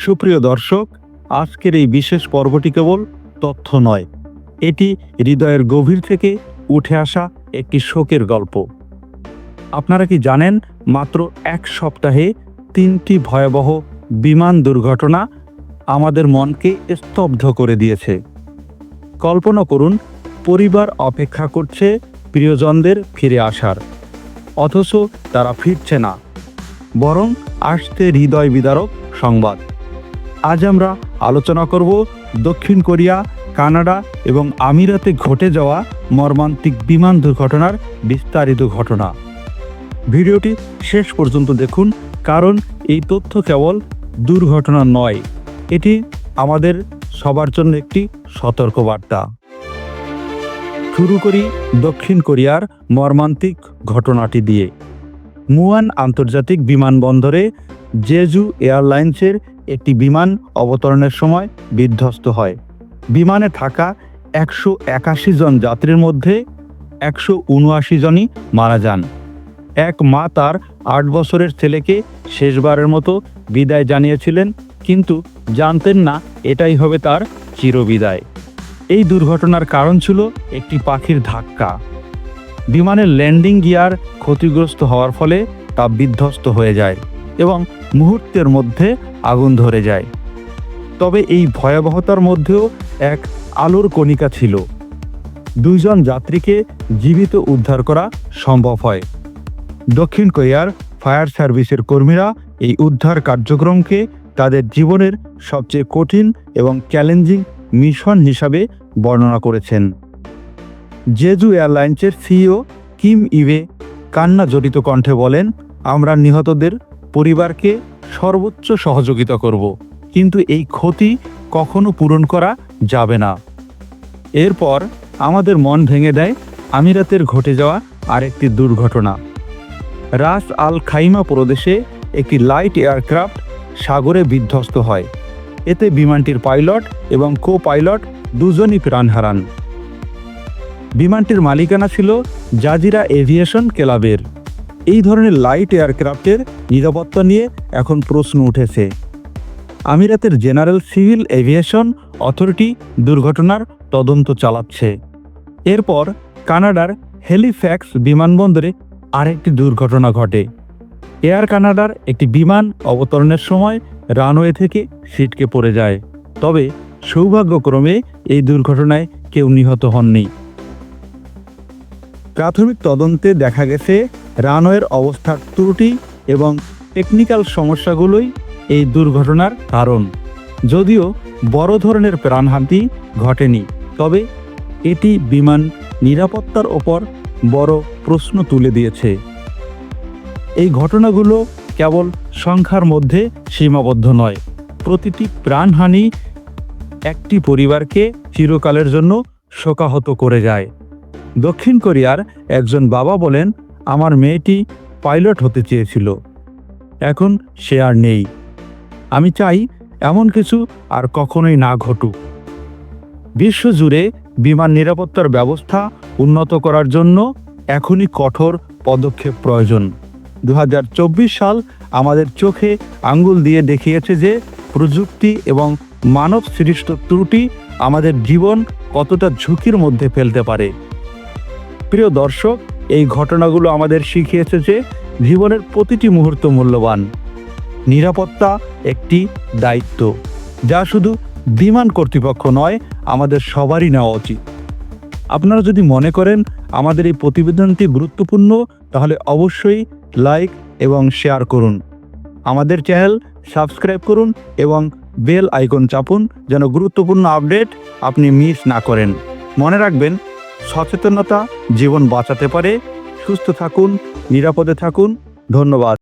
সুপ্রিয় দর্শক, আজকের এই বিশেষ পর্বটি কেবল তথ্য নয়, এটি হৃদয়ের গভীর থেকে উঠে আসা একটি শোকের গল্প। আপনারা কি জানেন, মাত্র এক সপ্তাহে 3টি ভয়াবহ বিমান দুর্ঘটনা আমাদের মনকে স্তব্ধ করে দিয়েছে। কল্পনা করুন, পরিবার অপেক্ষা করছে প্রিয়জনদের ফিরে আসার, অথচ তারা ফিরছে না, বরং আসছে হৃদয় বিদারক সংবাদ। আজ আমরা আলোচনা করব দক্ষিণ কোরিয়া, কানাডা এবং আমিরাতে ঘটে যাওয়া মর্মান্তিক বিমান দুর্ঘটনার বিস্তারিত ঘটনা। ভিডিওটি শেষ পর্যন্ত দেখুন, কারণ এই তথ্য কেবল দুর্ঘটনা নয়, এটি আমাদের সবার জন্য একটি সতর্কবার্তা। শুরু করি দক্ষিণ কোরিয়ার মর্মান্তিক ঘটনাটি দিয়ে। মুয়ান আন্তর্জাতিক বিমানবন্দরে জেজু এয়ারলাইন্সের একটি বিমান অবতরণের সময় বিধ্বস্ত হয়। বিমানে থাকা 181 জন যাত্রীর মধ্যে 179 জনই মারা যান। এক মা তার 8 বছরের ছেলেকে শেষবারের মতো বিদায় জানিয়েছিলেন, কিন্তু জানতেন না এটাই হবে তার চিরবিদায়। এই দুর্ঘটনার কারণ ছিল একটি পাখির ধাক্কা। বিমানের ল্যান্ডিং গিয়ার ক্ষতিগ্রস্ত হওয়ার ফলে তা বিধ্বস্ত হয়ে যায় এবং মুহূর্তের মধ্যে আগুন ধরে যায়। তবে এই ভয়াবহতার মধ্যেও এক আলোর কণিকা ছিল। 2 জন যাত্রীকে জীবিত উদ্ধার করা সম্ভব হয়। দক্ষিণ কোরিয়ার ফায়ার সার্ভিসের কর্মীরা এই উদ্ধার কার্যক্রমকে তাদের জীবনের সবচেয়ে কঠিন এবং চ্যালেঞ্জিং মিশন হিসাবে বর্ণনা করেছেন। জেজু এয়ারলাইন্সের সিইও কিম ইভে কান্না জড়িত কণ্ঠে বলেন, আমরা নিহতদের পরিবারকে সর্বোচ্চ সহযোগিতা করব, কিন্তু এই ক্ষতি কখনো পূরণ করা যাবে না। এরপর আমাদের মন ভেঙে দেয় আমিরাতের ঘটে যাওয়া আরেকটি দুর্ঘটনা। রাস আল খাইমা প্রদেশে একটি লাইট এয়ারক্রাফট সাগরে বিধ্বস্ত হয়। এতে বিমানটির পাইলট এবং কো পাইলট দুজনই প্রাণ হারান। বিমানটির মালিকানা ছিল জাজিরা এভিয়েশন ক্লাবের। এই ধরনের লাইট এয়ারক্রাফটের নিরাপত্তা নিয়ে এখন প্রশ্ন উঠেছে। আমিরাতের জেনারেল সিভিল এভিয়েশন অথরিটি দুর্ঘটনার তদন্ত চালাচ্ছে। এরপর কানাডার হেলিফ্যাক্স বিমানবন্দরে আরেকটি দুর্ঘটনা ঘটে। এয়ার কানাডার একটি বিমান অবতরণের সময় রানওয়ে থেকে ছিটকে পড়ে যায়। তবে সৌভাগ্যক্রমে এই দুর্ঘটনায় কেউ নিহত হননি। প্রাথমিক তদন্তে দেখা গেছে রানওয়ের অবস্থার ত্রুটি এবং টেকনিক্যাল সমস্যাগুলোই এই দুর্ঘটনার কারণ। যদিও বড় ধরনের প্রাণহানি ঘটেনি, তবে এটি বিমান নিরাপত্তার ওপর বড় প্রশ্ন তুলে দিয়েছে। এই ঘটনাগুলো কেবল সংখ্যার মধ্যে সীমাবদ্ধ নয়, প্রতিটি প্রাণহানি একটি পরিবারকে চিরকালের জন্য শোকাহত করে যায়। দক্ষিণ কোরিয়ার একজন বাবা বলেন, আমার মেয়েটি পাইলট হতে চেয়েছিল, এখন সে আর নেই। আমি চাই এমন কিছু আর কখনোই না ঘটুক। বিশ্বজুড়ে বিমান নিরাপত্তার ব্যবস্থা উন্নত করার জন্য এখনই কঠোর পদক্ষেপ প্রয়োজন। 2024 সাল আমাদের চোখে আঙ্গুল দিয়ে দেখিয়েছে যে প্রযুক্তি এবং মানব সৃষ্ট ত্রুটি আমাদের জীবন কতটা ঝুঁকির মধ্যে ফেলতে পারে। প্রিয় দর্শক, এই ঘটনাগুলো আমাদের শিখিয়েছে যে জীবনের প্রতিটি মুহূর্ত মূল্যবান। নিরাপত্তা একটি দায়িত্ব, যা শুধু বিমান কর্তৃপক্ষ নয়, আমাদের সবারই নেওয়া উচিত। আপনারা যদি মনে করেন আমাদের এই প্রতিবেদনটি গুরুত্বপূর্ণ, তাহলে অবশ্যই লাইক এবং শেয়ার করুন। আমাদের চ্যানেল সাবস্ক্রাইব করুন এবং বেল আইকন চাপুন, যেন গুরুত্বপূর্ণ আপডেট আপনি মিস না করেন। মনে রাখবেন, সচেতনতা জীবন বাঁচাতে পারে। সুস্থ থাকুন, নিরাপদে থাকুন। ধন্যবাদ।